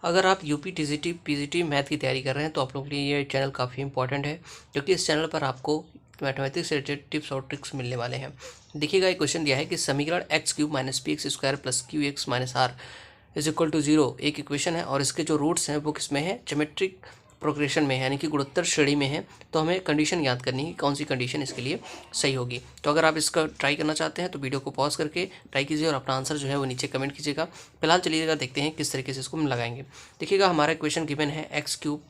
अगर आप UP TGT PGT math की तैयारी कर रहे हैं तो आप लोगों के लिए ये चैनल काफ़ी इंपॉर्टेंट है, क्योंकि इस चैनल पर आपको मैथमेटिक्स से रिलेटेड टिप्स और ट्रिक्स मिलने वाले हैं। देखिएगा, एक क्वेश्चन दिया है कि समीकरण x cube minus p x square plus q x minus r is equal to 0 एक इक्वेशन है, और इसके जो रूट्स हैं वो किस में है, ज्योमेट्रिक प्रोग्रेशन में है, यानी कि गुणोत्तर श्रेणी में है। तो हमें कंडीशन याद करनी है, कौन सी कंडीशन इसके लिए सही होगी। तो अगर आप इसका ट्राई करना चाहते हैं तो वीडियो को पॉज करके ट्राई कीजिए और अपना आंसर जो है वो नीचे कमेंट कीजिएगा। फिलहाल चलिएगा देखते हैं किस तरीके से इसको हम लगाएंगे। देखिएगा, हमारा इक्वेशन गिवन है x cube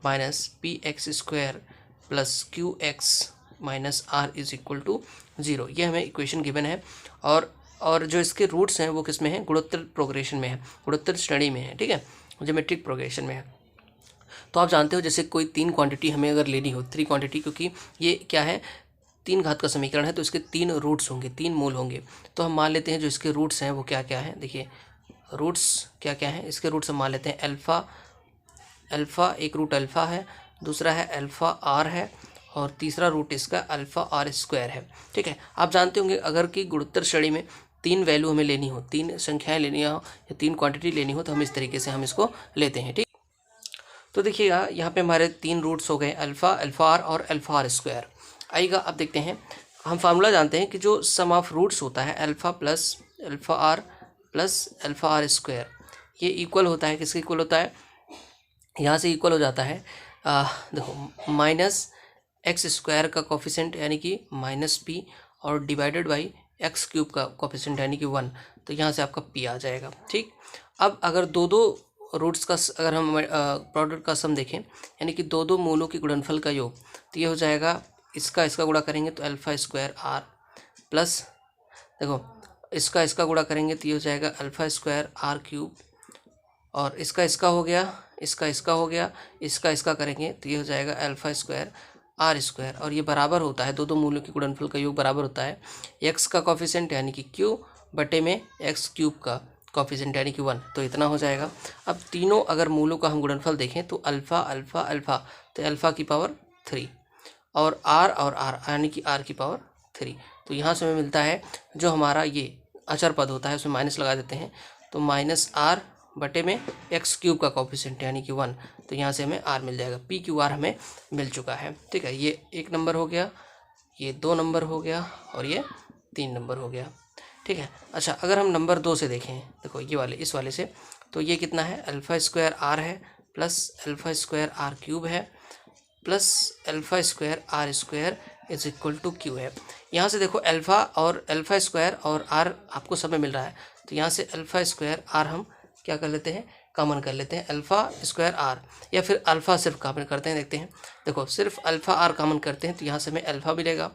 minus p x square plus q x minus r is equal to 0। ये हमें इक्वेशन गिवन है, और जो इसके रूट्स हैं वो किस में है, गुणोत्तर प्रोग्रेशन में है, गुणोत्तर श्रेणी में है, ठीक है, ज्योमेट्रिक प्रोग्रेशन में है। तो आप जानते हो, जैसे कोई 3 क्वांटिटी हमें अगर लेनी हो, 3 क्वांटिटी, क्योंकि ये क्या है, 3 घात का समीकरण है, तो इसके 3 रूट्स होंगे, 3 मूल होंगे। तो हम मान लेते हैं जो इसके रूट्स हैं वो क्या क्या हैं। देखिए, रूट्स क्या क्या हैं, इसके रूट्स हम मान लेते हैं अल्फ़ा, एक रूट अल्फ़ा है, दूसरा है अल्फ़ा आर है, और तीसरा रूट इसका अल्फ़ा आर स्क्वायर है, ठीक है। आप जानते होंगे, अगर कि गुणोत्तर श्रेणी में 3 वैल्यू हमें लेनी हो, 3 संख्याएं लेनी हो या 3 क्वांटिटी लेनी हो, तो हम इस तरीके से हम इसको लेते हैं, ठीक। तो देखिएगा, यहाँ पे हमारे 3 रूट्स हो गए, अल्फ़ा, अल्फ़ा आर और अल्फ़ा आर स्क्वायर। आइएगा, अब देखते हैं, हम फार्मूला जानते हैं कि जो सम ऑफ रूट्स होता है alpha plus alpha r plus alpha r square, ये इक्वल होता है, किसके इक्वल होता है, यहाँ से इक्वल हो जाता है, देखो, माइनस एक्स स्क्वायर का कोफिशेंट यानी कि माइनस पी, और डिवाइडेड बाई एक्स क्यूब का कोफिशेंट यानी कि 1। तो यहाँ से आपका पी आ जाएगा, ठीक। अब अगर दो रूट्स का, अगर हम प्रोडक्ट का सम देखें, यानी कि दो मूलों के गुणनफल का योग, तो ये हो जाएगा, इसका गुणा करेंगे तो अल्फ़ा स्क्वायर आर प्लस, देखो, इसका गुणा करेंगे तो ये हो जाएगा अल्फ़ा स्क्वायर आर क्यूब, और इसका हो गया, इसका हो गया, इसका करेंगे तो ये हो जाएगा अल्फ़ा स्क्वायर आर स्क्वायर, और ये बराबर होता है, दो मूलों के गुणनफल का योग बराबर होता है एक्स का कोफिशेंट यानी कि क्यू बटे में एक्स क्यूब का कोफिशेंट यानी कि 1। तो इतना हो जाएगा। अब तीनों अगर मूलों का हम गुणनफल देखें तो अल्फ़ा अल्फ़ा अल्फ़ा, तो अल्फ़ा की पावर 3, और आर यानी कि आर की पावर 3। तो यहाँ से हमें मिलता है, जो हमारा ये अचर पद होता है उसमें माइनस लगा देते हैं, तो माइनस आर बटे में एक्स क्यूब का कोफिशेंट यानी कि 1। तो यहाँ से हमें आर मिल जाएगा, पी क्यू आर हमें मिल चुका है, ठीक है। ये 1 नंबर हो गया, ये 2 नंबर हो गया, और ये 3 नंबर हो गया, ठीक है। अच्छा, अगर हम नंबर 2 से देखें, देखो ये वाले, इस वाले से, तो ये कितना है, अल्फ़ा स्क्वायर आर है plus alpha square R cube है plus alpha square R square is equal to Q है। यहाँ से देखो, अल्फ़ा और अल्फ़ा स्क्वायर और आर आपको सब में मिल रहा है, तो यहाँ से अल्फ़ा स्क्वायर आर हम क्या कर लेते हैं, कॉमन कर लेते हैं, अल्फ़ा स्क्वायर आर, या फिर अल्फ़ा सिर्फ कॉमन करते हैं। देखते हैं, देखो, सिर्फ अल्फ़ा आर कॉमन करते हैं तो यहाँ से हमें अल्फ़ा मिलेगा,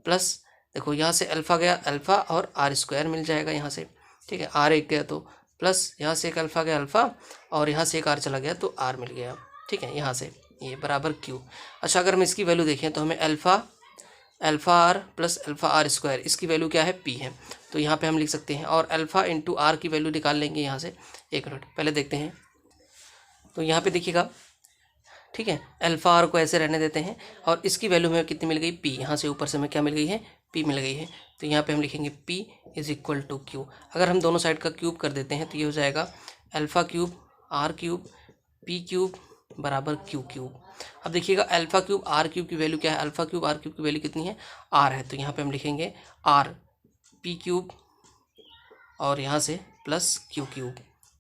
प्लस देखो यहाँ से अल्फ़ा गया, अल्फ़ा और आर स्क्वायर मिल जाएगा यहाँ से, ठीक है। आर एक गया तो प्लस, यहाँ से एक अल्फ़ा गया अल्फ़ा, और यहाँ से एक आर चला गया तो आर मिल गया, ठीक है, यहाँ से ये बराबर क्यू। अच्छा, अगर हम इसकी वैल्यू देखें तो हमें alpha r plus alpha r square, इसकी वैल्यू क्या है, पी है, तो यहाँ पे हम लिख सकते हैं, और अल्फ़ा इंटू आर की वैल्यू निकाल लेंगे यहाँ से। 1 मिनट पहले देखते हैं, तो यहाँ पे देखिएगा, ठीक है, अल्फ़ा आर को ऐसे रहने देते हैं, और इसकी वैल्यू हमें कितनी मिल गई, पी। यहाँ से ऊपर से हमें क्या मिल गई है, पी मिल गई है, तो यहाँ पे हम लिखेंगे p is equal to q. अगर हम दोनों साइड का क्यूब कर देते हैं तो ये हो जाएगा alpha cube r cube p cube बराबर क्यू क्यूब। अब देखिएगा, अल्फ़ा क्यूब आर क्यूब की वैल्यू क्या है, अल्फ़ा क्यूब आर क्यूब की वैल्यू कितनी है, आर है, तो यहाँ पे हम लिखेंगे आर पी क्यूब, और यहाँ से प्लस क्यू क्यूब,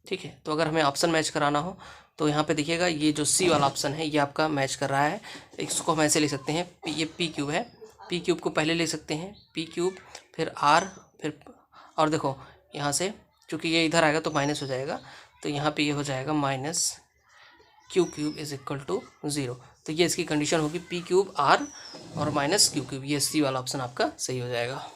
ठीक है। तो अगर हमें ऑप्शन मैच कराना हो तो यहाँ पे देखिएगा, ये जो सी वाला ऑप्शन है ये आपका मैच कर रहा है। इसको हम ऐसे लिख सकते हैं, ये पी क्यूब है, पी क्यूब को पहले लिख सकते हैं, पी क्यूब फिर आर, फिर, और देखो यहाँ से चूँकि ये इधर आएगा तो माइनस हो जाएगा, तो यहाँ पे ये हो जाएगा minus q cube is equal to 0। तो ये इसकी कंडीशन होगी, पी क्यूब आर और माइनस क्यू क्यूब, ये सी वाला ऑप्शन आपका सही हो जाएगा।